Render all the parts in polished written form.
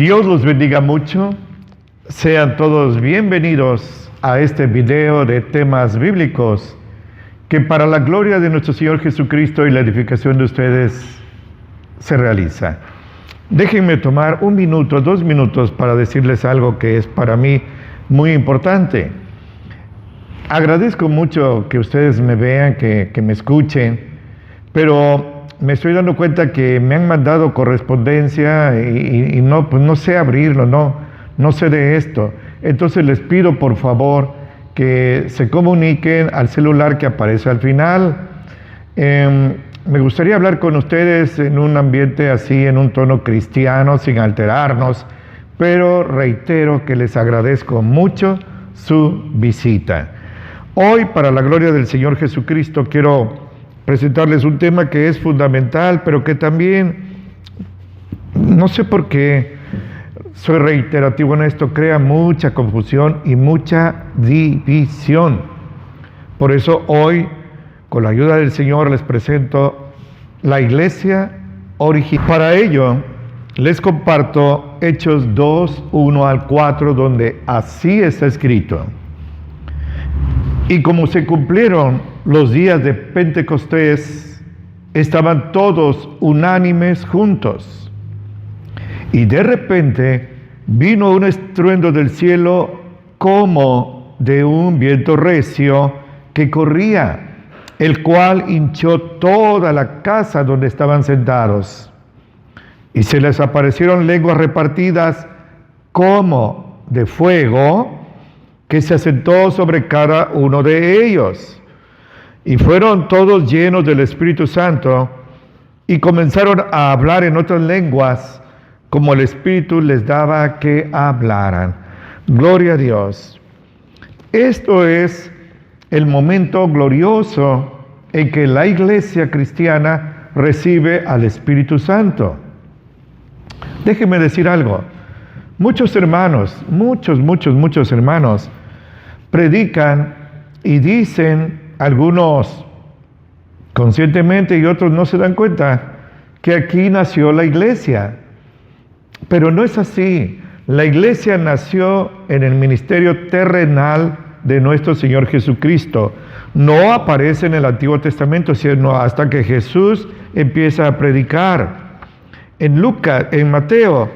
Dios los bendiga mucho. Sean todos bienvenidos a este video de temas bíblicos que para la gloria de nuestro Señor Jesucristo y la edificación de ustedes se realiza. Déjenme tomar 1 minuto, 2 minutos para decirles algo que es para mí muy importante. Agradezco mucho que ustedes me vean, que me escuchen, pero me estoy dando cuenta que me han mandado correspondencia y no, pues no sé abrirlo, no sé de esto. Entonces les pido por favor que se comuniquen al celular que aparece al final. Me gustaría hablar con ustedes en un ambiente así, en un tono cristiano, sin alterarnos, pero reitero que les agradezco mucho su visita. Hoy, para la gloria del Señor Jesucristo, quiero presentarles un tema que es fundamental, pero que también, no sé por qué, soy reiterativo en esto, crea mucha confusión y mucha división. Por eso hoy, con la ayuda del Señor, les presento la iglesia original. Para ello, les comparto Hechos 2, 1 al 4, donde así está escrito. Y como se cumplieron los días de Pentecostés, estaban todos unánimes juntos. Y de repente vino un estruendo del cielo como de un viento recio que corría, el cual hinchó toda la casa donde estaban sentados. Y se les aparecieron lenguas repartidas como de fuego, que se asentó sobre cada uno de ellos. Y fueron todos llenos del Espíritu Santo y comenzaron a hablar en otras lenguas, como el Espíritu les daba que hablaran. Gloria a Dios. Esto es el momento glorioso en que la iglesia cristiana recibe al Espíritu Santo. Déjenme decir algo. Muchos hermanos, muchos hermanos, predican y dicen, algunos conscientemente y otros no se dan cuenta, que aquí nació la iglesia. Pero no es así. La iglesia nació en el ministerio terrenal de nuestro Señor Jesucristo. No aparece en el Antiguo Testamento, sino hasta que Jesús empieza a predicar. En Mateo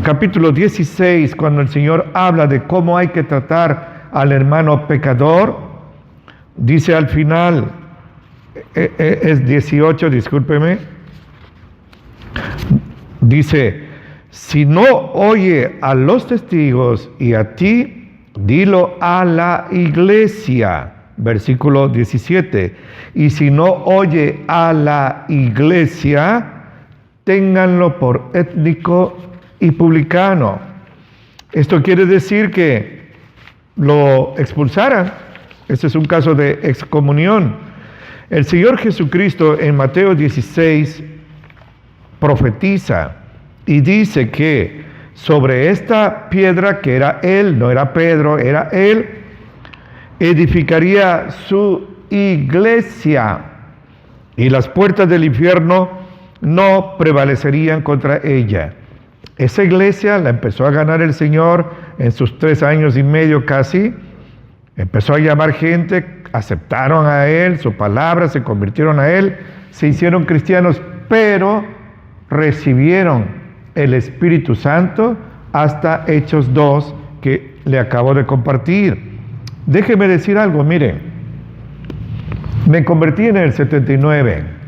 capítulo 16, cuando el Señor habla de cómo hay que tratar al hermano pecador, dice al final, es 18, discúlpeme, dice, si no oye a los testigos y a ti, dilo a la iglesia, versículo 17, y si no oye a la iglesia, ténganlo por étnico y publicano. Esto quiere decir que lo expulsaran. Este es un caso de excomunión. El Señor Jesucristo en Mateo 16 profetiza y dice que sobre esta piedra, que era Él, no era Pedro, era Él, edificaría su iglesia y las puertas del infierno no prevalecerían contra ella. Esa iglesia la empezó a ganar el Señor en sus 3 años y medio casi. Empezó a llamar gente, aceptaron a Él, su palabra, se convirtieron a Él, se hicieron cristianos, pero recibieron el Espíritu Santo hasta Hechos 2, que le acabo de compartir. Déjeme decir algo, miren, me convertí en el 79.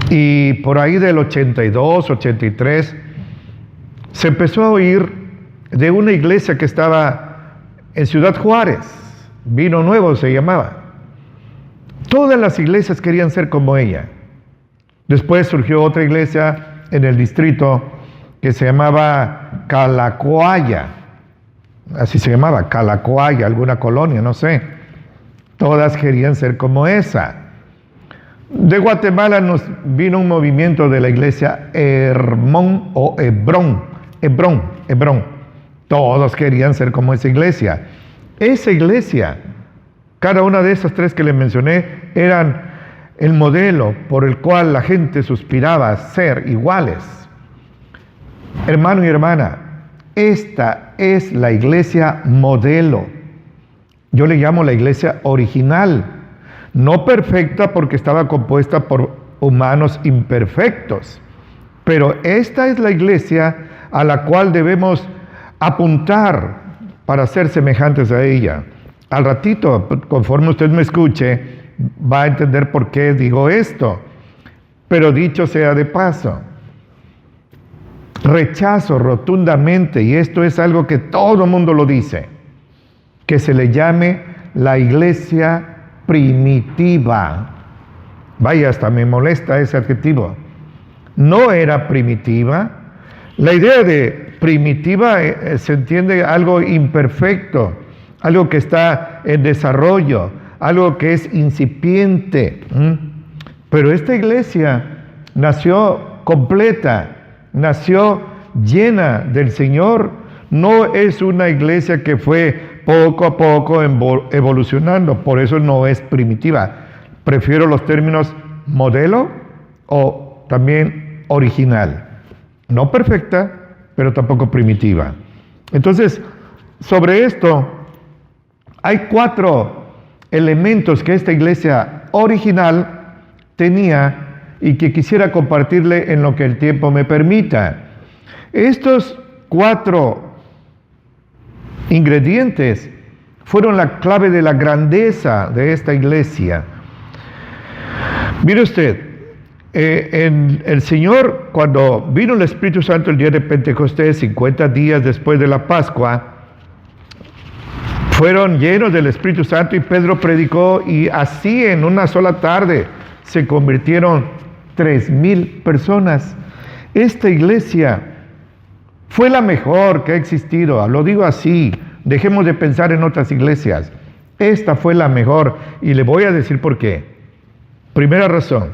Y por ahí del 82, 83, se empezó a oír de una iglesia que estaba en Ciudad Juárez, Vino Nuevo se llamaba. Todas las iglesias querían ser como ella. Después surgió otra iglesia en el distrito que se llamaba Calacoaya, así se llamaba, Calacoaya, alguna colonia, no sé. Todas querían ser como esa. De Guatemala nos vino un movimiento de la iglesia Hermón o Hebrón. Todos querían ser como esa iglesia. Esa iglesia, cada una de esas 3 que les mencioné, eran el modelo por el cual la gente suspiraba a ser iguales. Hermano y hermana, esta es la iglesia modelo. Yo le llamo la iglesia original, no perfecta porque estaba compuesta por humanos imperfectos, pero esta es la iglesia a la cual debemos apuntar para ser semejantes a ella. Al ratito, conforme usted me escuche, va a entender por qué digo esto. Pero dicho sea de paso, rechazo rotundamente, y esto es algo que todo el mundo lo dice, que se le llame la iglesia primitiva. Vaya, hasta me molesta ese adjetivo. No era primitiva. La idea de primitiva se entiende algo imperfecto, algo que está en desarrollo, algo que es incipiente. Pero esta iglesia nació completa, nació llena del Señor. No es una iglesia que fue poco a poco evolucionando, por eso no es primitiva. Prefiero los términos modelo o también original. No perfecta, pero tampoco primitiva. Entonces, sobre esto, hay 4 elementos que esta iglesia original tenía y que quisiera compartirle en lo que el tiempo me permita. Estos 4 ingredientes fueron la clave de la grandeza de esta iglesia. Mire usted, el Señor, cuando vino el Espíritu Santo el día de Pentecostés, 50 días después de la Pascua, fueron llenos del Espíritu Santo y Pedro predicó, y así en una sola tarde se convirtieron 3,000 personas. Esta iglesia fue la mejor que ha existido, lo digo así, dejemos de pensar en otras iglesias. Esta fue la mejor, y le voy a decir por qué. Primera razón,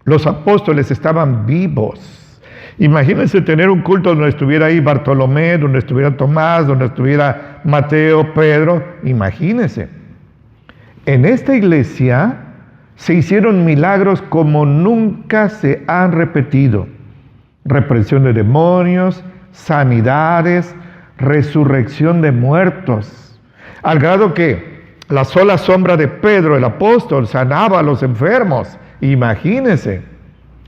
los apóstoles estaban vivos. Imagínense tener un culto donde estuviera ahí Bartolomé, donde estuviera Tomás, donde estuviera Mateo, Pedro. Imagínense. En esta iglesia se hicieron milagros como nunca se han repetido. Reprensión de demonios, sanidades, resurrección de muertos. Al grado que la sola sombra de Pedro, el apóstol, sanaba a los enfermos. Imagínense.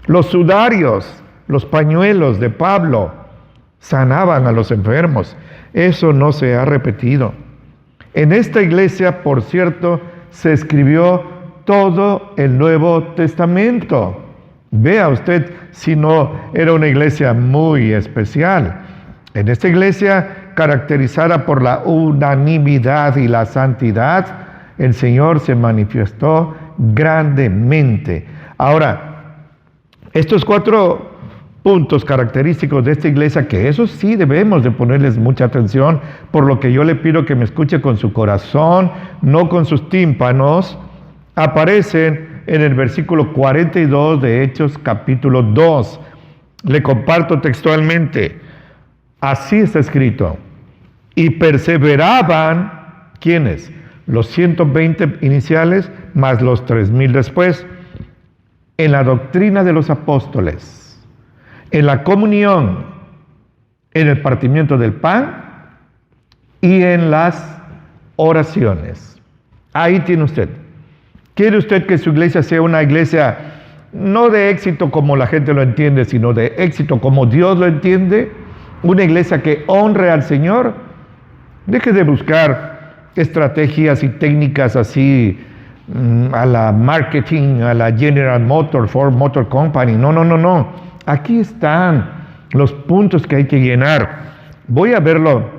Los sudarios, los pañuelos de Pablo, sanaban a los enfermos. Eso no se ha repetido. En esta iglesia, por cierto, se escribió todo el Nuevo Testamento. Vea usted si no era una iglesia muy especial. En esta iglesia, caracterizada por la unanimidad y la santidad, el Señor se manifestó grandemente. Ahora, estos 4 puntos característicos de esta iglesia, que eso sí debemos de ponerles mucha atención, por lo que yo le pido que me escuche con su corazón, no con sus tímpanos, aparecen en el versículo 42 de Hechos capítulo 2. Le comparto textualmente. Así está escrito. Y perseveraban, ¿quiénes? Los 120 iniciales más los 3,000 después, en la doctrina de los apóstoles, en la comunión, en el partimiento del pan y en las oraciones. Ahí tiene usted. ¿Quiere usted que su iglesia sea una iglesia no de éxito como la gente lo entiende, sino de éxito como Dios lo entiende? Una iglesia que honre al Señor. Deje de buscar estrategias y técnicas así a la marketing, a la General Motors, Ford Motor Company. No. Aquí están los puntos que hay que llenar. Voy a verlo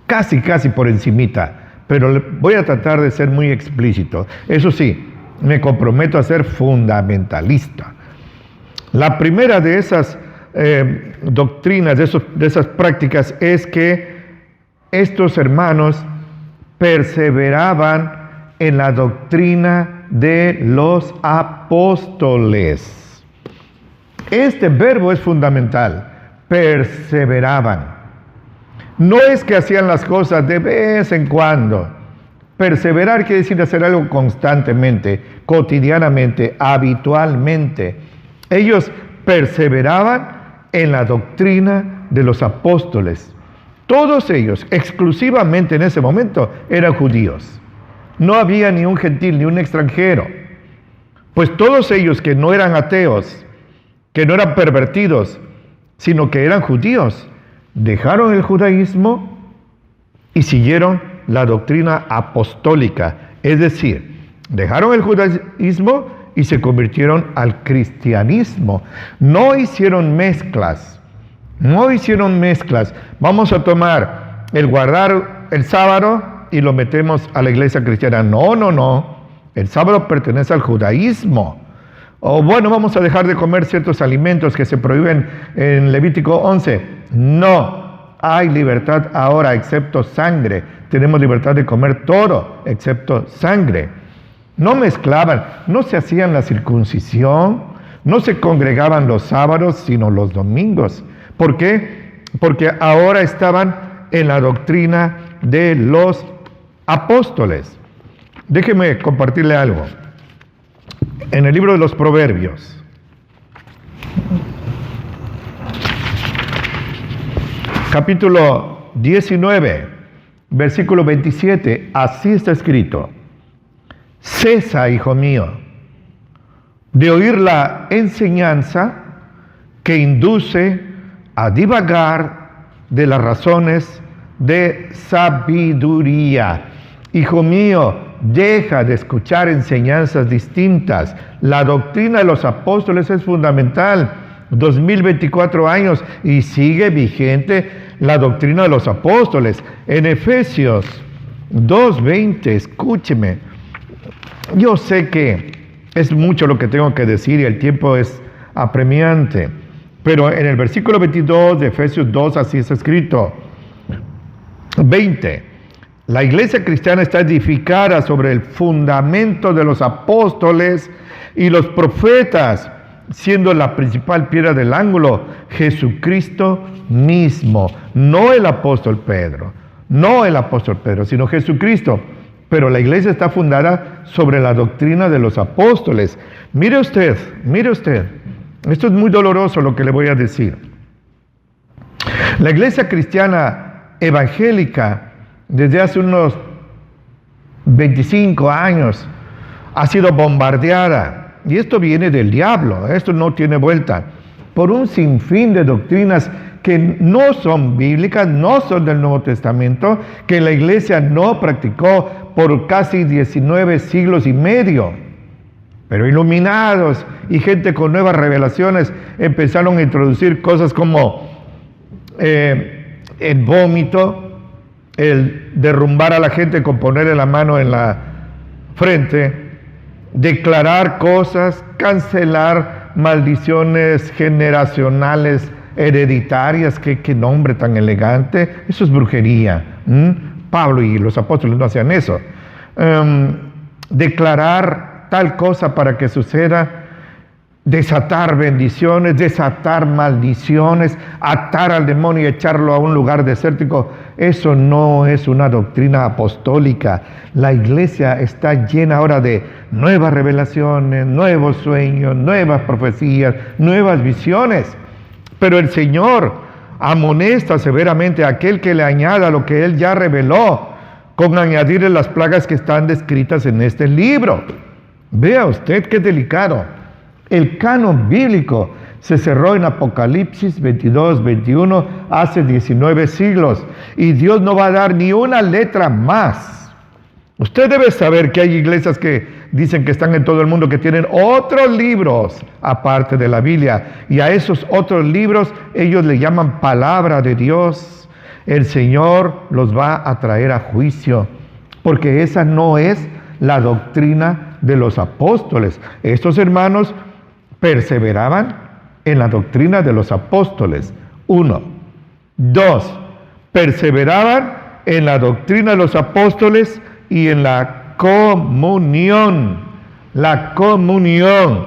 casi por encimita, pero voy a tratar de ser muy explícito. Eso sí, me comprometo a ser fundamentalista. La primera de esas doctrinas, de esas prácticas, es que estos hermanos perseveraban en la doctrina de los apóstoles. Este verbo es fundamental, perseveraban. No es que hacían las cosas de vez en cuando. Perseverar quiere decir hacer algo constantemente, cotidianamente, habitualmente. Ellos perseveraban en la doctrina de los apóstoles. Todos ellos, exclusivamente en ese momento, eran judíos. No había ni un gentil, ni un extranjero. Pues todos ellos que no eran ateos, que no eran pervertidos, sino que eran judíos, dejaron el judaísmo y siguieron la doctrina apostólica. Es decir, dejaron el judaísmo y se convirtieron al cristianismo. No hicieron mezclas. No hicieron mezclas. Vamos a tomar el guardar el sábado y lo metemos a la iglesia cristiana. No, no, no. El sábado pertenece al judaísmo. O bueno, vamos a dejar de comer ciertos alimentos que se prohíben en Levítico 11. No, hay libertad ahora excepto sangre. Tenemos libertad de comer todo excepto sangre. No mezclaban, no se hacían la circuncisión, no se congregaban los sábados sino los domingos. ¿Por qué? Porque ahora estaban en la doctrina de los apóstoles. Déjeme compartirle algo. En el libro de los Proverbios, capítulo 19, versículo 27, así está escrito: cesa, hijo mío, de oír la enseñanza que induce a divagar de las razones de sabiduría. Hijo mío, deja de escuchar enseñanzas distintas. La doctrina de los apóstoles es fundamental. 2024 años y sigue vigente la doctrina de los apóstoles. En Efesios 2:20, escúcheme. Yo sé que es mucho lo que tengo que decir y el tiempo es apremiante, pero en el versículo 22 de Efesios 2 así está escrito. 20. La iglesia cristiana está edificada sobre el fundamento de los apóstoles y los profetas, siendo la principal piedra del ángulo Jesucristo mismo, no el apóstol Pedro, sino Jesucristo. Pero la iglesia está fundada sobre la doctrina de los apóstoles. Mire usted, esto es muy doloroso lo que le voy a decir. La iglesia cristiana evangélica, desde hace unos 25 años, ha sido bombardeada, y esto viene del diablo, esto no tiene vuelta, por un sinfín de doctrinas que no son bíblicas, no son del Nuevo Testamento, que la iglesia no practicó por casi 19 siglos y medio. Pero iluminados y gente con nuevas revelaciones empezaron a introducir cosas como el vómito, el derrumbar a la gente con ponerle la mano en la frente, declarar cosas, cancelar maldiciones generacionales, hereditarias. Qué nombre tan elegante. Eso es brujería. Pablo y los apóstoles no hacían eso. Declarar tal cosa para que suceda, desatar bendiciones, desatar maldiciones, atar al demonio y echarlo a un lugar desértico. Eso no es una doctrina apostólica. La iglesia está llena ahora de nuevas revelaciones, nuevos sueños, nuevas profecías, nuevas visiones. Pero el Señor amonesta severamente a aquel que le añada lo que Él ya reveló, con añadirle las plagas que están descritas en este libro. Vea usted qué delicado. El canon bíblico se cerró en Apocalipsis 22-21 hace 19 siglos y Dios no va a dar ni una letra más. Usted debe saber que hay iglesias que dicen que están en todo el mundo, que tienen otros libros aparte de la Biblia, y a esos otros libros ellos le llaman palabra de Dios. El Señor los va a traer a juicio, porque esa no es la doctrina de los apóstoles. Estos hermanos perseveraban en la doctrina de los apóstoles. 1. 2. Perseveraban en la doctrina de los apóstoles y en la comunión. La comunión.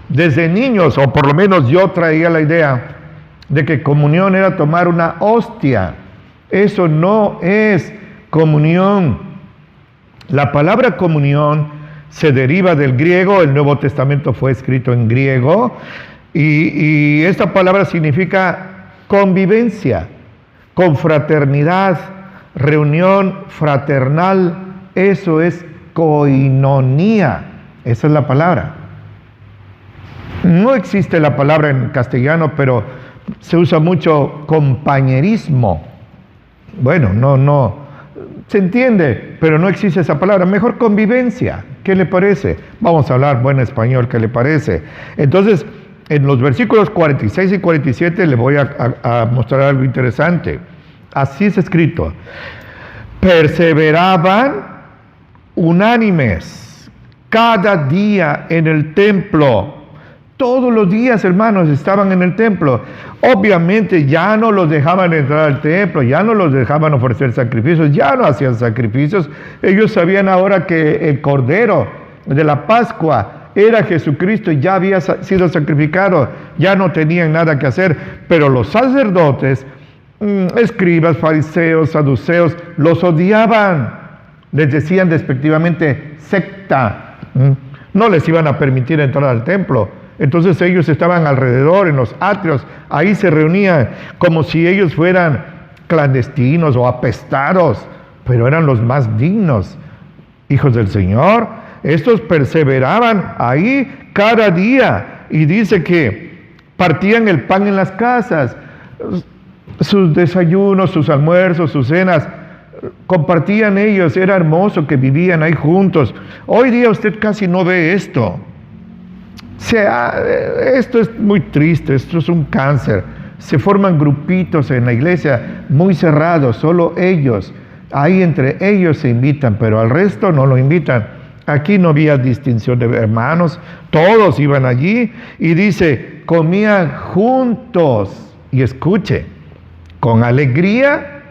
Desde niños, o por lo menos yo traía la idea de que comunión era tomar una hostia. Eso no es comunión. La palabra comunión se deriva del griego. El Nuevo Testamento fue escrito en griego. Y esta palabra significa convivencia, confraternidad, reunión fraternal. Eso es koinonía. Esa es la palabra. No existe la palabra en castellano, pero se usa mucho compañerismo. Bueno, no, se entiende, pero no existe esa palabra. Mejor convivencia. ¿Qué le parece? Vamos a hablar buen español, ¿qué le parece? Entonces, en los versículos 46 y 47 le voy a mostrar algo interesante. Así es escrito. Perseveraban unánimes cada día en el templo. Todos los días, hermanos, estaban en el templo. Obviamente ya no los dejaban entrar al templo, ya no los dejaban ofrecer sacrificios, ya no hacían sacrificios. Ellos sabían ahora que el Cordero de la Pascua era Jesucristo y ya había sido sacrificado, ya no tenían nada que hacer. Pero los sacerdotes, escribas, fariseos, saduceos, los odiaban. Les decían despectivamente secta. No les iban a permitir entrar al templo. Entonces ellos estaban alrededor, en los atrios, ahí se reunían como si ellos fueran clandestinos o apestados, pero eran los más dignos, hijos del Señor. Estos perseveraban ahí cada día, y dice que partían el pan en las casas, sus desayunos, sus almuerzos, sus cenas, compartían ellos. Era hermoso que vivían ahí juntos. Hoy día usted casi no ve esto. Esto es muy triste, esto es un cáncer. Se forman grupitos en la iglesia muy cerrados, solo ellos. Ahí entre ellos se invitan, pero al resto no lo invitan. Aquí no había distinción de hermanos, todos iban allí, y dice, comían juntos. Y escuche, con alegría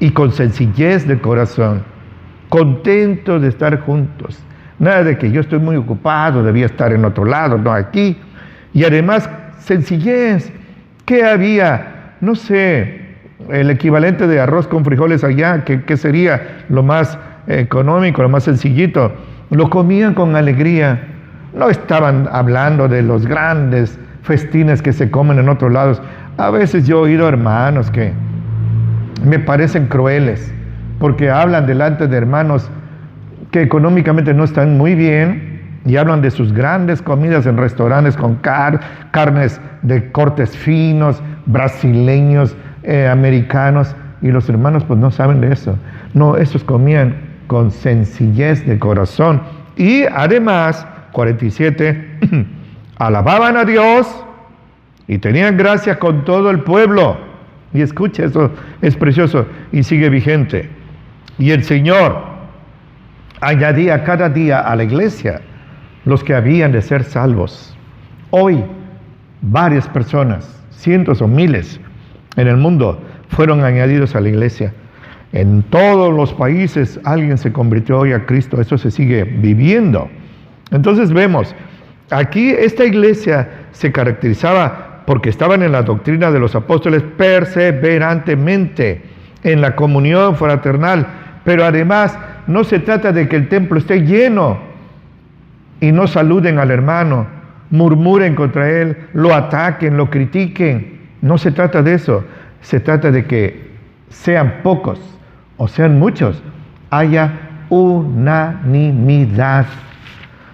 y con sencillez de corazón, contentos de estar juntos. Nada de que yo estoy muy ocupado, debía estar en otro lado, no aquí. Y además, sencillez. ¿Qué había? No sé, el equivalente de arroz con frijoles allá, ¿qué sería lo más económico, lo más sencillito? Lo comían con alegría. No estaban hablando de los grandes festines que se comen en otros lados. A veces yo he oído hermanos que me parecen crueles, porque hablan delante de hermanos que económicamente no están muy bien, y hablan de sus grandes comidas en restaurantes con carnes de cortes finos, brasileños, americanos, y los hermanos pues no saben de eso. No, estos comían con sencillez de corazón, y además, 47, alababan a Dios y tenían gracia con todo el pueblo. Y escucha, eso es precioso y sigue vigente. Y el Señor añadía cada día a la iglesia los que habían de ser salvos. Hoy, varias personas, cientos o miles en el mundo, fueron añadidos a la iglesia. En todos los países alguien se convirtió hoy a Cristo. Eso se sigue viviendo. Entonces vemos, aquí esta iglesia se caracterizaba porque estaban en la doctrina de los apóstoles perseverantemente, en la comunión fraternal. Pero además, no se trata de que el templo esté lleno y no saluden al hermano, murmuren contra él, lo ataquen, lo critiquen. No se trata de eso. Se trata de que sean pocos o sean muchos, haya unanimidad.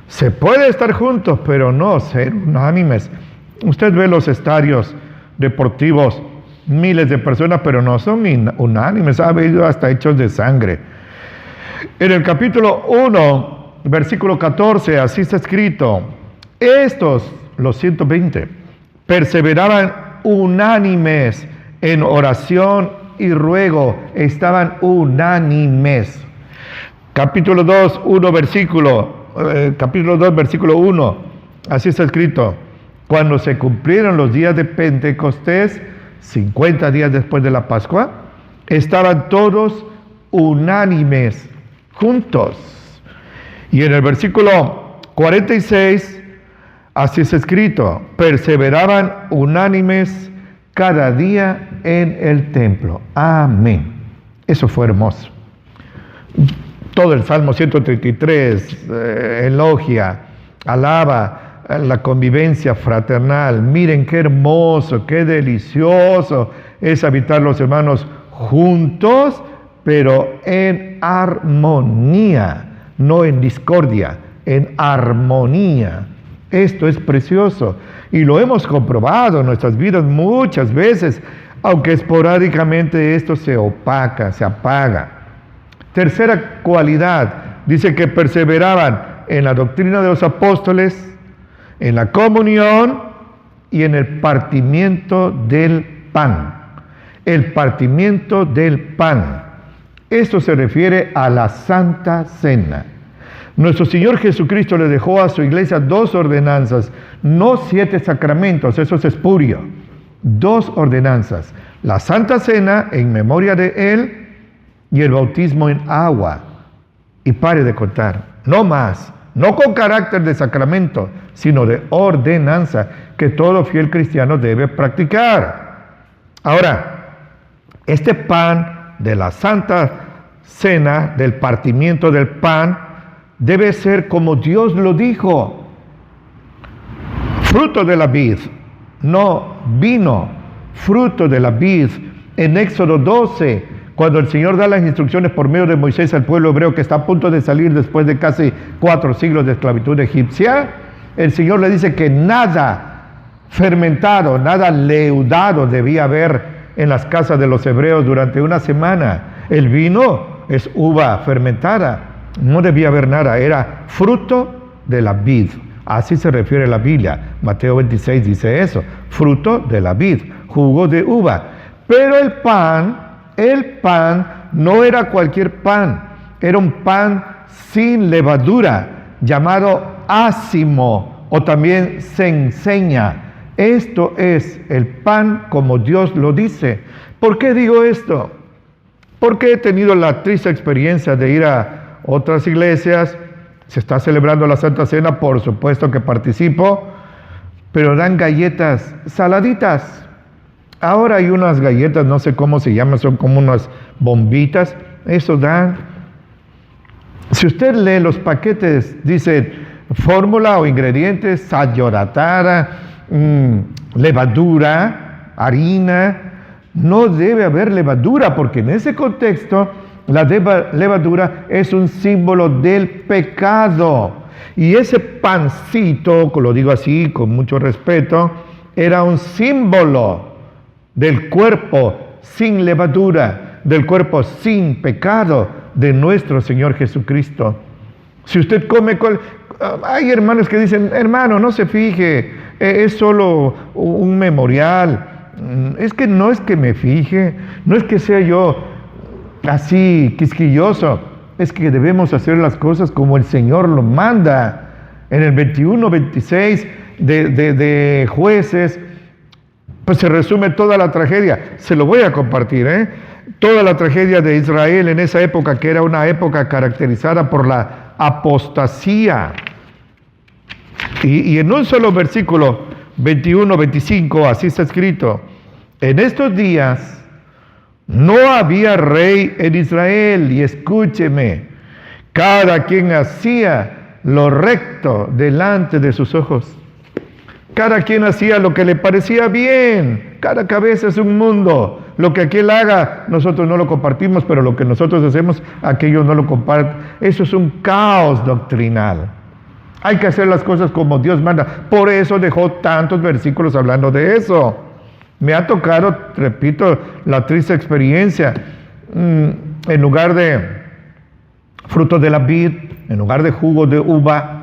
Se puede estar juntos, pero no ser unánimes. Usted ve los estadios deportivos, miles de personas, pero no son unánimes. Ha habido hasta hechos de sangre. En el capítulo 1, versículo 14, así está escrito: estos, los 120, perseveraban unánimes en oración y ruego. Estaban unánimes. Capítulo 2, capítulo 2, versículo 1, así está escrito: cuando se cumplieron los días de Pentecostés, 50 días después de la Pascua, estaban todos unánimes, juntos. Y en el versículo 46, así es escrito: perseveraban unánimes cada día en el templo. Amén. Eso fue hermoso. Todo el Salmo 133 elogia, alaba la convivencia fraternal. Miren qué hermoso, qué delicioso es habitar los hermanos juntos, pero en armonía, no en discordia, en armonía. Esto es precioso y lo hemos comprobado en nuestras vidas muchas veces, aunque esporádicamente esto se opaca, se apaga. Tercera cualidad, dice que perseveraban en la doctrina de los apóstoles, en la comunión y en el partimiento del pan. El partimiento del pan. Esto se refiere a la Santa Cena. Nuestro Señor Jesucristo le dejó a su iglesia 2 ordenanzas, no 7 sacramentos, eso es espurio. 2 ordenanzas, la Santa Cena en memoria de Él y el bautismo en agua. Y pare de contar, no más, no con carácter de sacramento, sino de ordenanza que todo fiel cristiano debe practicar. Ahora, este pan de la Santa Cena, del partimiento del pan, debe ser como Dios lo dijo, fruto de la vid, no vino, fruto de la vid. En Éxodo 12, cuando el Señor da las instrucciones por medio de Moisés al pueblo hebreo que está a punto de salir después de casi 4 siglos de esclavitud egipcia, el Señor le dice que nada fermentado, nada leudado debía haber en las casas de los hebreos durante una semana. El vino es uva fermentada, no debía haber nada, era fruto de la vid. Así se refiere la Biblia. Mateo 26 dice eso, fruto de la vid, jugo de uva. Pero el pan no era cualquier pan, era un pan sin levadura, llamado ácimo o también se enseña. Esto es el pan como Dios lo dice. ¿Por qué digo esto? Porque he tenido la triste experiencia de ir a otras iglesias, se está celebrando la Santa Cena, por supuesto que participo, pero dan galletas saladitas. Ahora hay unas galletas, no sé cómo se llaman, son como unas bombitas, eso dan. Si usted lee los paquetes, dice fórmula o ingredientes, sal yoratara, levadura, harina. No debe haber levadura, porque en ese contexto la levadura es un símbolo del pecado. Y ese pancito, lo digo así con mucho respeto, era un símbolo del cuerpo sin levadura, del cuerpo sin pecado de nuestro Señor Jesucristo. Si usted come hay hermanos que dicen, hermano, no se fije, es solo un memorial. Es que no es que me fije, no es que sea yo así quisquilloso, es que debemos hacer las cosas como el Señor lo manda. En el 21-26 de Jueces, pues se resume toda la tragedia. Se lo voy a compartir, toda la tragedia de Israel en esa época, que era una época caracterizada por la apostasía. Y en un solo versículo, 21-25, así está escrito: en estos días no había rey en Israel, y escúcheme, cada quien hacía lo recto delante de sus ojos. Cada quien hacía lo que le parecía bien. Cada cabeza es un mundo. Lo que aquel haga, nosotros no lo compartimos, pero lo que nosotros hacemos, aquellos no lo comparten. Eso es un caos doctrinal. Hay que hacer las cosas como Dios manda. Por eso dejó tantos versículos hablando de eso. Me ha tocado, repito, la triste experiencia. En lugar de frutos de la vid, en lugar de jugo de uva,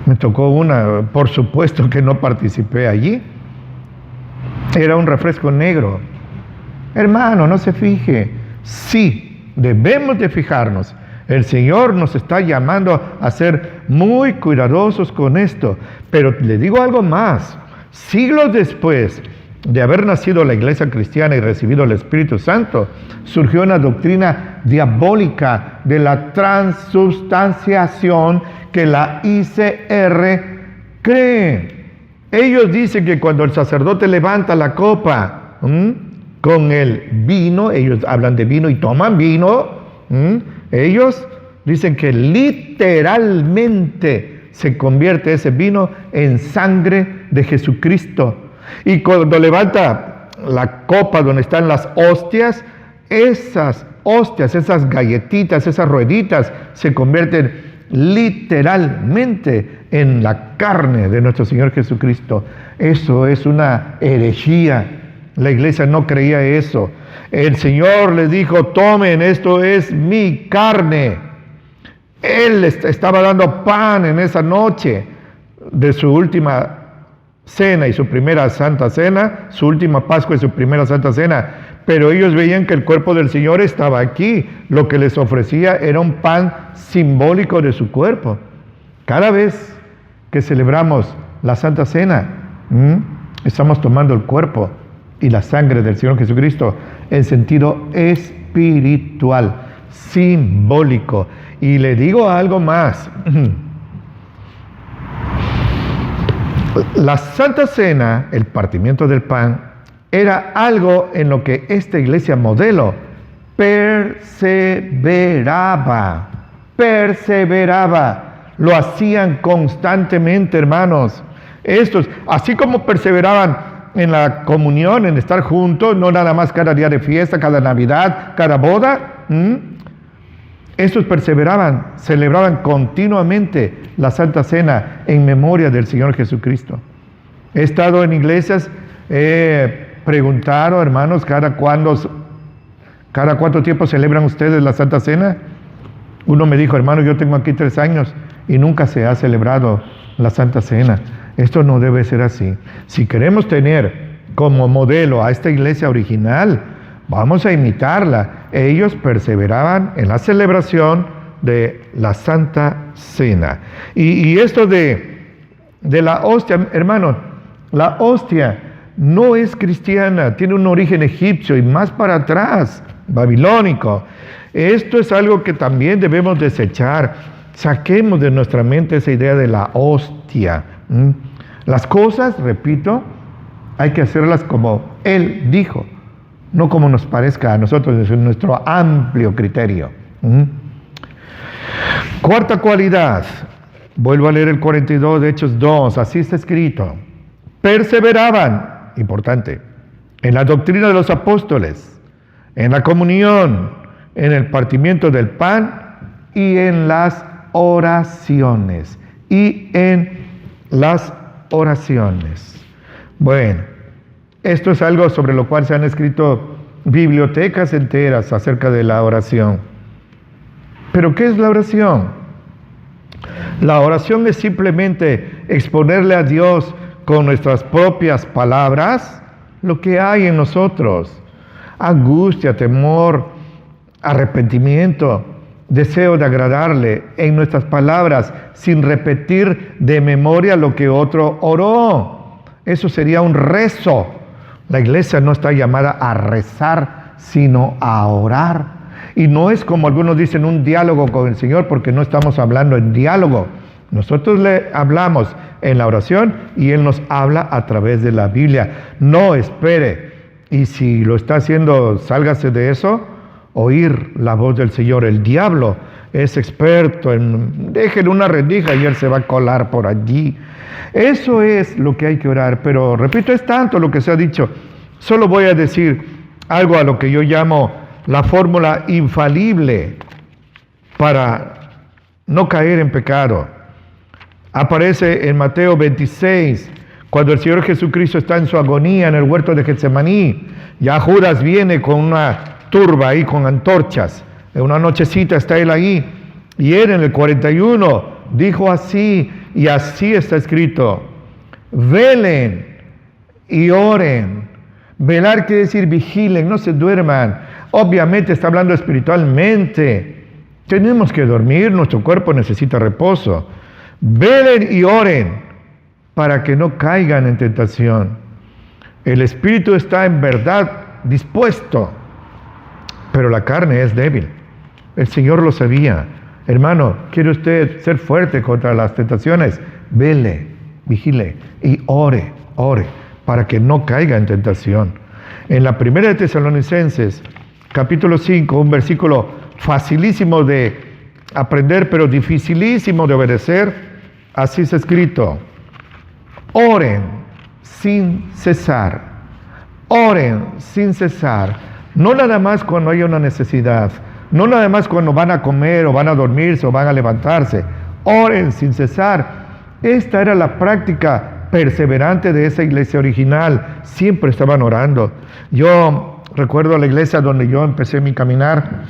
me tocó una, por supuesto que no participé allí. Era un refresco negro. Hermano, no se fije. Sí, debemos de fijarnos. El Señor nos está llamando a ser muy cuidadosos con esto. Pero le digo algo más. Siglos después de haber nacido la iglesia cristiana y recibido el Espíritu Santo, surgió una doctrina diabólica de la transubstanciación que la ICR cree. Ellos dicen que cuando el sacerdote levanta la copa con el vino, ellos hablan de vino y toman vino, ellos dicen que literalmente se convierte ese vino en sangre de Jesucristo. Y cuando levanta la copa donde están las hostias, esas galletitas, esas rueditas, se convierten literalmente en la carne de nuestro Señor Jesucristo. Eso es una herejía. La iglesia no creía eso. El Señor les dijo: tomen, esto es mi carne. Él estaba dando pan en esa noche de su última cena y su primera santa cena, su última Pascua y su primera santa cena. Pero ellos veían que el cuerpo del Señor estaba aquí. Lo que les ofrecía era un pan simbólico de su cuerpo. Cada vez que celebramos la Santa Cena, estamos tomando el cuerpo y la sangre del Señor Jesucristo en sentido espiritual, simbólico. Y le digo algo más. La Santa Cena, el partimiento del pan, era algo en lo que esta iglesia modelo perseveraba. Lo hacían constantemente, hermanos. Estos, así como perseveraban en la comunión, en estar juntos, no nada más cada día de fiesta, cada Navidad, cada boda. Estos perseveraban, celebraban continuamente la Santa Cena en memoria del Señor Jesucristo. He estado en iglesias, he preguntado, hermanos, ¿cada cuánto tiempo celebran ustedes la Santa Cena? Uno me dijo: hermano, yo tengo aquí 3 años y nunca se ha celebrado la Santa Cena. Esto no debe ser así. Si queremos tener como modelo a esta iglesia original, vamos a imitarla. Ellos perseveraban en la celebración de la Santa Cena. Y esto de la hostia, hermano, la hostia no es cristiana, tiene un origen egipcio y más para atrás, babilónico. Esto es algo que también debemos desechar. Saquemos de nuestra mente esa idea de la hostia. Las cosas, repito, hay que hacerlas como Él dijo, no como nos parezca a nosotros desde nuestro amplio criterio. Cuarta cualidad, vuelvo a leer el 42 de Hechos 2, así está escrito: perseveraban, importante, en la doctrina de los apóstoles, en la comunión, en el partimiento del pan y en las oraciones. Bueno, esto es algo sobre lo cual se han escrito bibliotecas enteras acerca de la oración. ¿Pero qué es la oración? La oración es simplemente exponerle a Dios con nuestras propias palabras lo que hay en nosotros: angustia, temor, arrepentimiento, deseo de agradarle en nuestras palabras, sin repetir de memoria lo que otro oró. Eso sería un rezo. La iglesia no está llamada a rezar, sino a orar. Y no es, como algunos dicen, un diálogo con el Señor, porque no estamos hablando en diálogo. Nosotros le hablamos en la oración y Él nos habla a través de la Biblia. No espere, y si lo está haciendo, sálgase de eso, oír la voz del Señor. El diablo es experto en: déjele una rendija y él se va a colar por allí. Eso es lo que hay que orar. Pero repito, es tanto lo que se ha dicho. Solo voy a decir algo a lo que yo llamo la fórmula infalible para no caer en pecado. Aparece en Mateo 26, cuando el Señor Jesucristo está en su agonía en el huerto de Getsemaní. Ya Judas viene con una turba ahí, con antorchas. En una nochecita está él ahí. Y él en el 41 dijo así, y así está escrito: velen y oren. Velar quiere decir vigilen, no se duerman. Obviamente está hablando espiritualmente. Tenemos que dormir, nuestro cuerpo necesita reposo. Velen y oren para que no caigan en tentación. El espíritu está en verdad dispuesto, pero la carne es débil. El Señor lo sabía. Hermano, ¿quiere usted ser fuerte contra las tentaciones? Vele, vigile y ore para que no caiga en tentación. En la primera de Tesalonicenses, capítulo 5, un versículo facilísimo de aprender, pero dificilísimo de obedecer, Así es escrito. Oren sin cesar. Oren sin cesar. No nada más cuando hay una necesidad. No nada más cuando van a comer o van a dormirse o van a levantarse. Oren sin cesar. Esta era la práctica perseverante de esa iglesia original. Siempre estaban orando. Yo recuerdo la iglesia donde yo empecé mi caminar,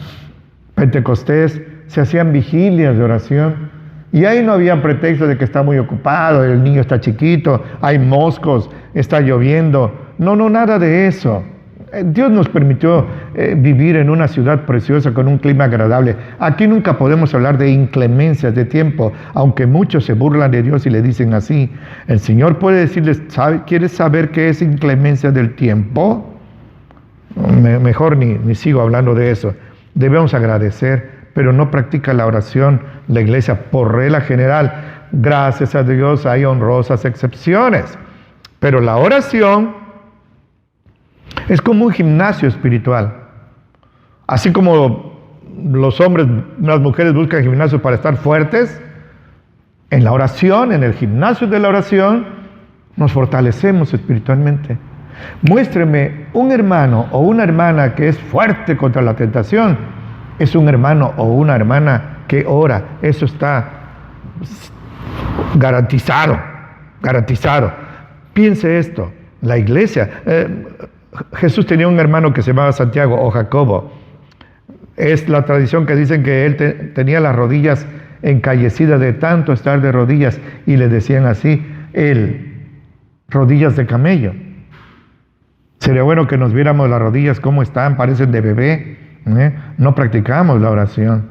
Pentecostés, se hacían vigilias de oración. Y ahí no había pretexto de que está muy ocupado, el niño está chiquito, hay moscos, está lloviendo. No, nada de eso. Dios nos permitió vivir en una ciudad preciosa con un clima agradable. Aquí nunca podemos hablar de inclemencias de tiempo, aunque muchos se burlan de Dios y le dicen así. El Señor puede decirles, ¿quieres saber qué es inclemencia del tiempo? Mejor ni sigo hablando de eso. Debemos agradecer, pero no practica la oración la iglesia por regla general. Gracias a Dios hay honrosas excepciones, pero la oración es como un gimnasio espiritual. Así como los hombres, las mujeres buscan gimnasios para estar fuertes, en la oración, en el gimnasio de la oración, nos fortalecemos espiritualmente. Muéstreme un hermano o una hermana que es fuerte contra la tentación. Es un hermano o una hermana que ora. Eso está garantizado, garantizado. Piense esto, la iglesia. Jesús tenía un hermano que se llamaba Santiago o Jacobo. Es la tradición que dicen que él tenía las rodillas encallecidas de tanto estar de rodillas y le decían así, rodillas de camello. Sería bueno que nos viéramos las rodillas cómo están, parecen de bebé. No practicamos la oración.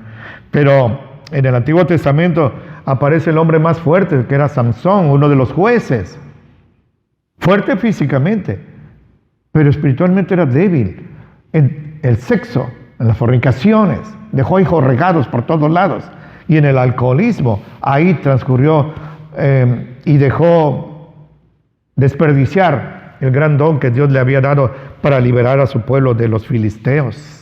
Pero en el Antiguo Testamento aparece el hombre más fuerte, que era Samson, uno de los jueces. Fuerte físicamente, pero espiritualmente era débil. En el sexo, en las fornicaciones, dejó hijos regados por todos lados. Y en el alcoholismo, ahí transcurrió y dejó desperdiciar el gran don que Dios le había dado para liberar a su pueblo de los filisteos.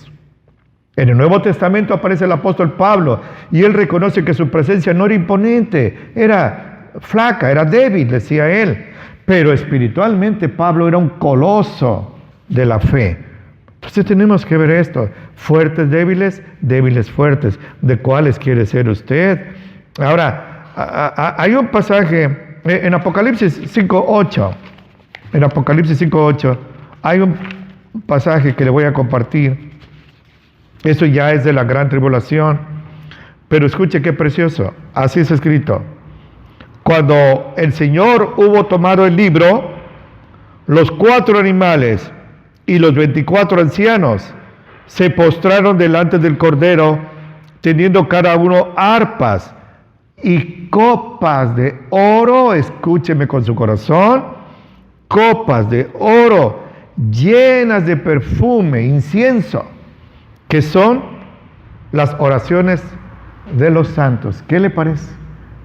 En el Nuevo Testamento aparece el apóstol Pablo y él reconoce que su presencia no era imponente, era flaca, era débil, decía él. Pero espiritualmente Pablo era un coloso de la fe. Entonces tenemos que ver esto. Fuertes, débiles, débiles, fuertes. ¿De cuáles quiere ser usted? Ahora, hay un pasaje en Apocalipsis 5:8. En Apocalipsis 5:8 hay un pasaje que le voy a compartir. Eso ya es de la gran tribulación. Pero escuche qué precioso. Así es escrito. Cuando el Señor hubo tomado el libro, los 4 animales y los 24 ancianos se postraron delante del Cordero, teniendo cada uno arpas y copas de oro, escúcheme con su corazón, copas de oro llenas de perfume, incienso, que son las oraciones de los santos. ¿Qué le parece?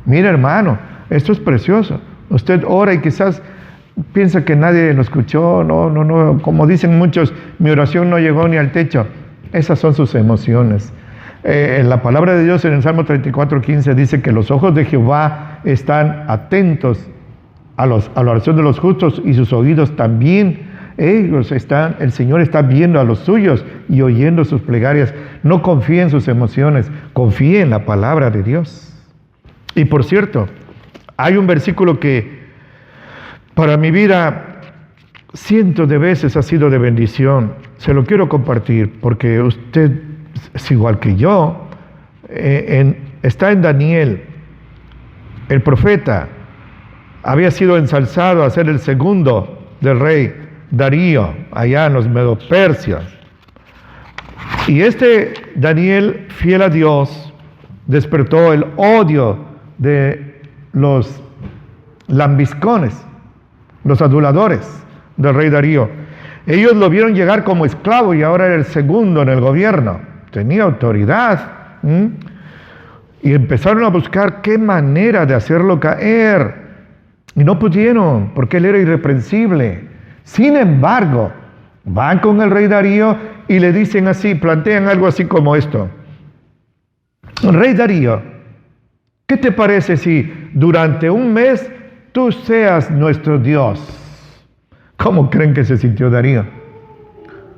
Mira, hermano, esto es precioso. Usted ora y quizás piensa que nadie lo escuchó. No, como dicen muchos, mi oración no llegó ni al techo. Esas son sus emociones. En la palabra de Dios en el Salmo 34:15 dice que los ojos de Jehová están atentos a la oración de los justos y sus oídos también. El Señor está viendo a los suyos y oyendo sus plegarias. No confíe en sus emociones, confíe en la palabra de Dios. Y por cierto, hay un versículo que para mi vida cientos de veces ha sido de bendición. Se lo quiero compartir porque usted es igual que yo. Está en Daniel. El profeta había sido ensalzado a ser el segundo del rey Darío, allá en los medo-persios. Y Daniel, fiel a Dios, despertó el odio de los lambiscones, los aduladores del rey Darío. Ellos lo vieron llegar como esclavo y ahora era el segundo en el gobierno. Tenía autoridad. Y empezaron a buscar qué manera de hacerlo caer. Y no pudieron, porque él era irreprensible. Sin embargo, van con el rey Darío y le dicen así, plantean algo así como esto. Rey Darío, ¿qué ¿qué te parece si durante un mes tú seas nuestro Dios? ¿Cómo creen que se sintió Darío?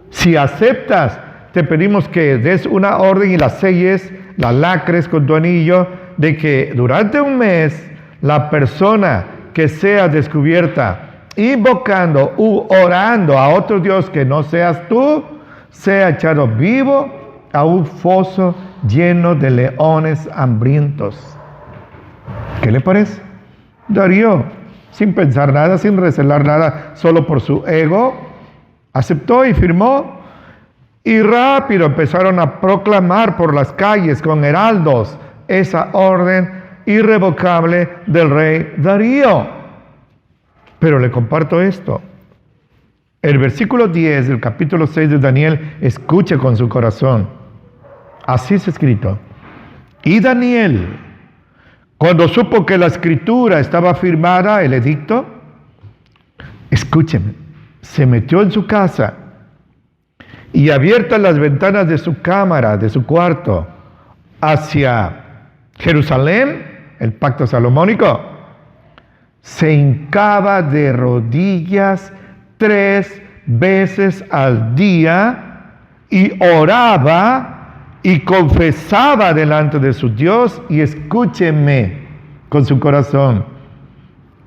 Si aceptas, te pedimos que des una orden y la selles, la lacres con tu anillo, de que durante un mes la persona que sea descubierta invocando u orando a otro Dios que no seas tú, sea echado vivo a un foso lleno de leones hambrientos. ¿Qué le parece? Darío, sin pensar nada, sin recelar nada, solo por su ego, aceptó y firmó. Y rápido empezaron a proclamar por las calles con heraldos esa orden irrevocable del rey Darío. Pero le comparto esto. El versículo 10 del capítulo 6 de Daniel, escuche con su corazón. Así es escrito. Y Daniel, cuando supo que la escritura estaba firmada, el edicto, escúcheme, se metió en su casa y abiertas las ventanas de su cámara, de su cuarto, hacia Jerusalén, el pacto salomónico, se hincaba de rodillas 3 veces al día y oraba y confesaba delante de su Dios, y escúcheme con su corazón,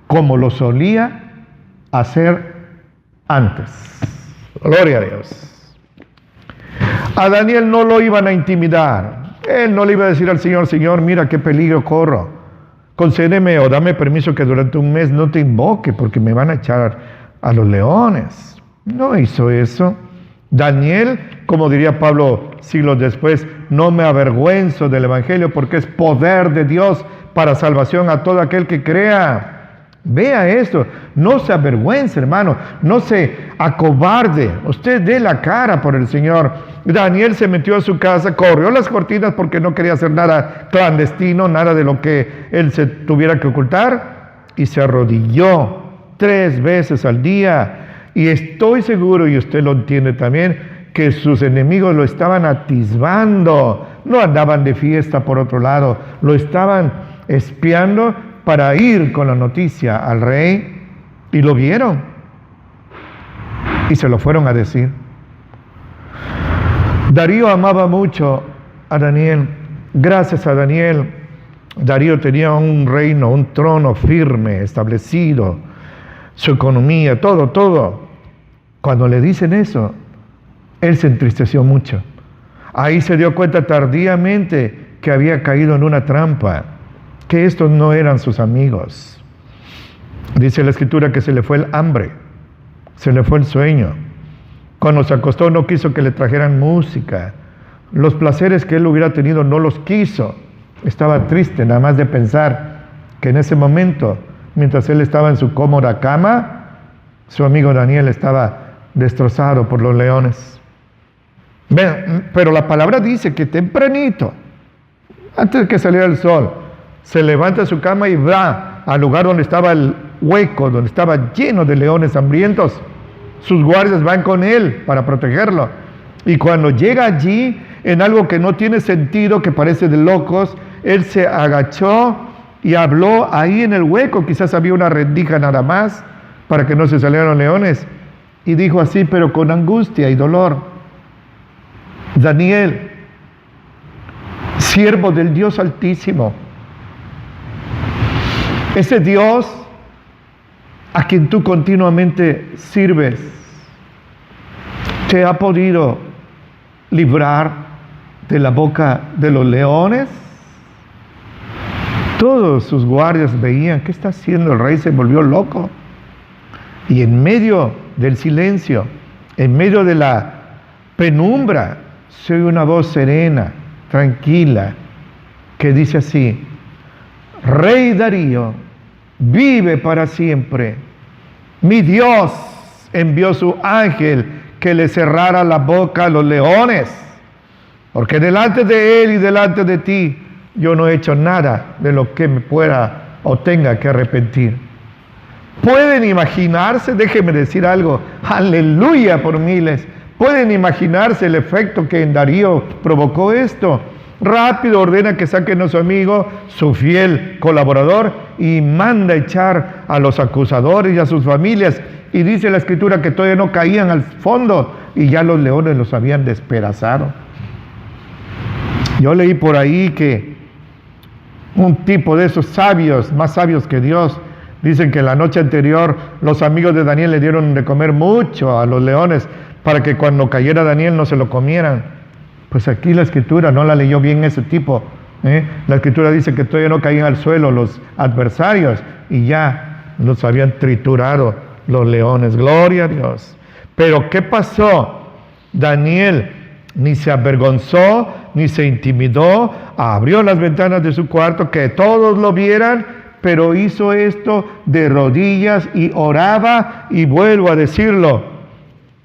como lo solía hacer antes. Gloria a Dios. A Daniel no lo iban a intimidar. Él no le iba a decir al Señor, Señor, mira qué peligro corro. Concédeme o dame permiso que durante un mes no te invoque porque me van a echar a los leones. No hizo eso. Daniel, como diría Pablo siglos después, no me avergüenzo del Evangelio porque es poder de Dios para salvación a todo aquel que crea. Vea esto, no se avergüence, hermano, no se acobarde, usted dé la cara por el Señor. Daniel se metió a su casa, corrió las cortinas porque no quería hacer nada clandestino, nada de lo que él se tuviera que ocultar, y se arrodilló 3 veces al día. Y estoy seguro, y usted lo entiende también, que sus enemigos lo estaban atisbando, no andaban de fiesta por otro lado, lo estaban espiando para ir con la noticia al rey, y lo vieron y se lo fueron a decir. Darío amaba mucho a Daniel. Gracias a Daniel, Darío tenía un reino, un trono firme, establecido, su economía, todo. Cuando le dicen eso, él se entristeció mucho. Ahí se dio cuenta tardíamente que había caído en una trampa, que estos no eran sus amigos. Dice la Escritura que se le fue el hambre, se le fue el sueño. Cuando se acostó no quiso que le trajeran música. Los placeres que él hubiera tenido no los quiso. Estaba triste nada más de pensar que en ese momento, mientras él estaba en su cómoda cama, su amigo Daniel estaba destrozado por los leones. Pero la palabra dice que tempranito, antes de que saliera el sol, se levanta de su cama y va al lugar donde estaba el hueco, donde estaba lleno de leones hambrientos. Sus guardias van con él para protegerlo. Y cuando llega allí, en algo que no tiene sentido, que parece de locos, él se agachó y habló ahí en el hueco. Quizás había una rendija nada más para que no se salieran los leones. Y dijo así, pero con angustia y dolor: Daniel, siervo del Dios Altísimo, ese Dios a quien tú continuamente sirves, ¿te ha podido librar de la boca de los leones? Todos sus guardias veían, ¿qué está haciendo el rey? Se volvió loco. Y en medio del silencio, en medio de la penumbra, se oye una voz serena, tranquila, que dice así: Rey Darío, vive para siempre. Mi Dios envió su ángel que le cerrara la boca a los leones, porque delante de él y delante de ti yo no he hecho nada de lo que me pueda o tenga que arrepentir. ¿Pueden imaginarse? Déjenme decir algo, aleluya por miles. ¿Pueden imaginarse el efecto que en Darío provocó esto? rápido ordena que saquen a su amigo, su fiel colaborador, y manda echar a los acusadores y a sus familias. Y dice la Escritura que todavía no caían al fondo y ya los leones los habían despedazado. Yo leí por ahí que un tipo de esos sabios, más sabios que Dios, dicen que la noche anterior los amigos de Daniel le dieron de comer mucho a los leones para que cuando cayera Daniel no se lo comieran. Pues aquí la Escritura no la leyó bien ese tipo. La Escritura dice que todavía no caían al suelo los adversarios y ya los habían triturado los leones. Gloria a Dios. Pero ¿qué pasó? Daniel ni se avergonzó, ni se intimidó, abrió las ventanas de su cuarto, que todos lo vieran, pero hizo esto de rodillas y oraba, y vuelvo a decirlo,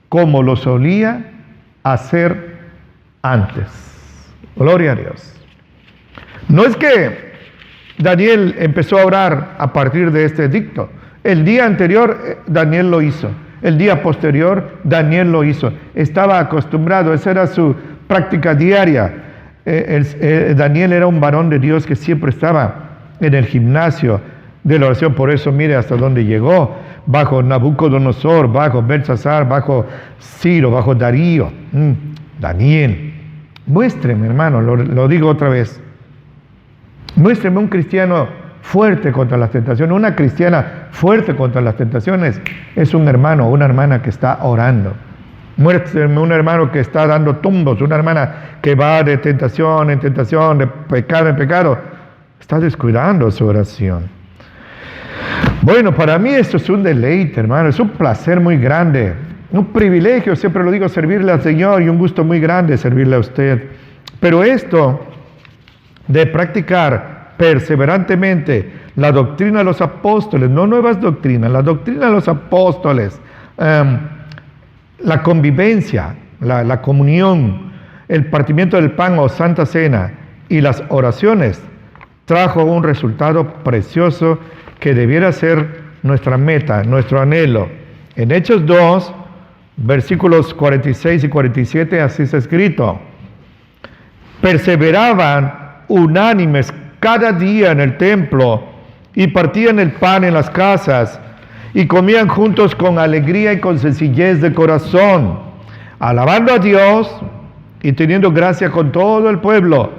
como lo solía hacer antes. Gloria a Dios. No es que Daniel empezó a orar a partir de este edicto. El día anterior Daniel lo hizo. El día posterior Daniel lo hizo. Estaba acostumbrado, esa era su práctica diaria. Daniel era un varón de Dios que siempre estaba en el gimnasio de la oración. Por eso mire hasta dónde llegó, bajo Nabucodonosor, bajo Belsasar, bajo Ciro, bajo Darío. Daniel, muéstreme, hermano, lo digo otra vez, muéstreme un cristiano fuerte contra las tentaciones. Una cristiana fuerte contra las tentaciones es un hermano o una hermana que está orando. Muéstrame un hermano que está dando tumbos, una hermana que va de tentación en tentación, de pecado en pecado. Está descuidando su oración. Bueno, para mí esto es un deleite, hermano, es un placer muy grande, un privilegio, siempre lo digo, servirle al Señor, y un gusto muy grande servirle a usted. Pero esto de practicar perseverantemente la doctrina de los apóstoles, no nuevas doctrinas, la doctrina de los apóstoles, la convivencia, la comunión, el partimiento del pan o santa cena y las oraciones, trajo un resultado precioso que debiera ser nuestra meta, nuestro anhelo. En Hechos 2, versículos 46 y 47, así está escrito: perseveraban unánimes cada día en el templo, y partían el pan en las casas, y comían juntos con alegría y con sencillez de corazón, alabando a Dios y teniendo gracia con todo el pueblo.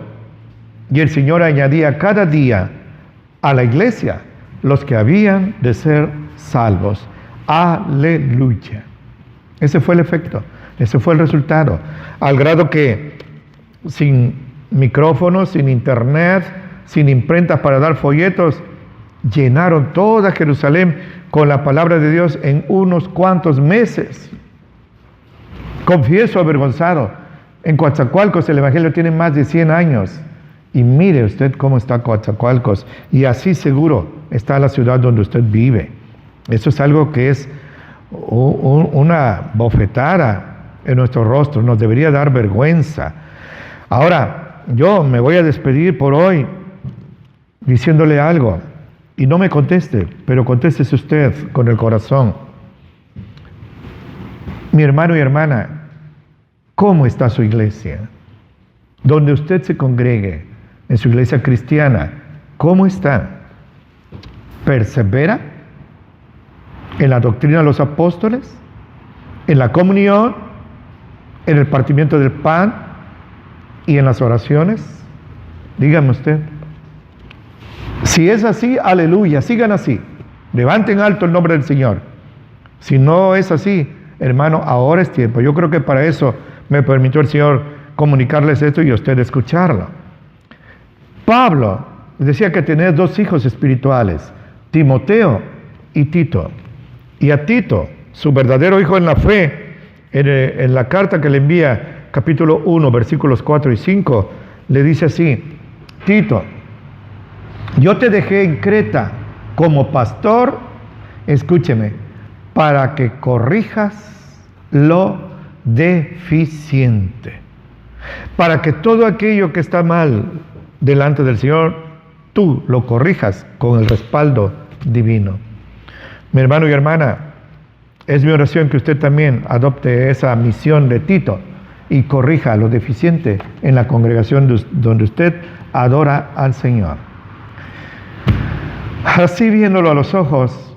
Y el Señor añadía cada día a la iglesia los que habían de ser salvos. Aleluya. Ese fue el efecto, ese fue el resultado, al grado que sin micrófonos, sin internet, sin imprentas para dar folletos, llenaron toda Jerusalén con la palabra de Dios en unos cuantos meses. Confieso avergonzado, en Coatzacoalcos el Evangelio tiene más de 100 años, y mire usted cómo está Coatzacoalcos, y así seguro está la ciudad donde usted vive. Eso es algo que es una bofetada en nuestro rostro, nos debería dar vergüenza. Ahora, yo me voy a despedir por hoy diciéndole algo, y no me conteste, pero contéstese usted con el corazón. Mi hermano y hermana, ¿cómo está su iglesia? Donde usted se congregue, en su iglesia cristiana, ¿cómo está? ¿Persevera en la doctrina de los apóstoles? ¿En la comunión? ¿En el partimiento del pan? ¿Y en las oraciones? Dígame usted. Si es así, aleluya, sigan así. Levanten alto el nombre del Señor. Si no es así, hermano, ahora es tiempo. Yo creo que para eso me permitió el Señor comunicarles esto y a usted escucharlo. Pablo decía que tenía 2 hijos espirituales, Timoteo y Tito. Y a Tito, su verdadero hijo en la fe, en la carta que le envía, capítulo 1, versículos 4 y 5, le dice así: Tito, yo te dejé en Creta como pastor, escúcheme, para que corrijas lo deficiente, para que todo aquello que está mal delante del Señor, tú lo corrijas con el respaldo divino. Mi hermano y hermana, es mi oración que usted también adopte esa misión de Tito y corrija lo deficiente en la congregación donde usted adora al Señor. Así, viéndolo a los ojos,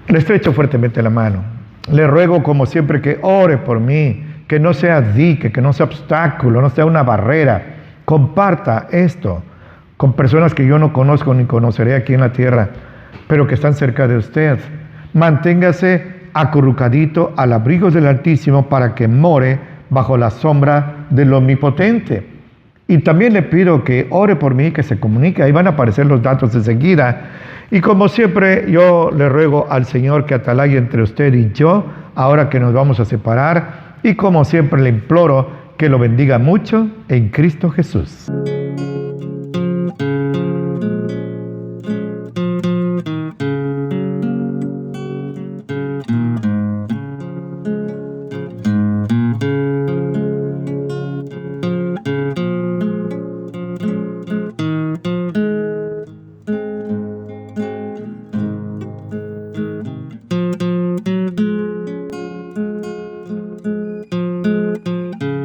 le estrecho fuertemente la mano. Le ruego, como siempre, que ore por mí, que no sea dique, que no sea obstáculo, no sea una barrera. Comparta esto con personas que yo no conozco ni conoceré aquí en la tierra, pero que están cerca de usted. Manténgase acurrucadito al abrigo del Altísimo para que more bajo la sombra del Omnipotente. Y también le pido que ore por mí, que se comunique. Ahí van a aparecer los datos enseguida. Y como siempre, yo le ruego al Señor que atalaye entre usted y yo, ahora que nos vamos a separar. Y como siempre, le imploro que lo bendiga mucho en Cristo Jesús.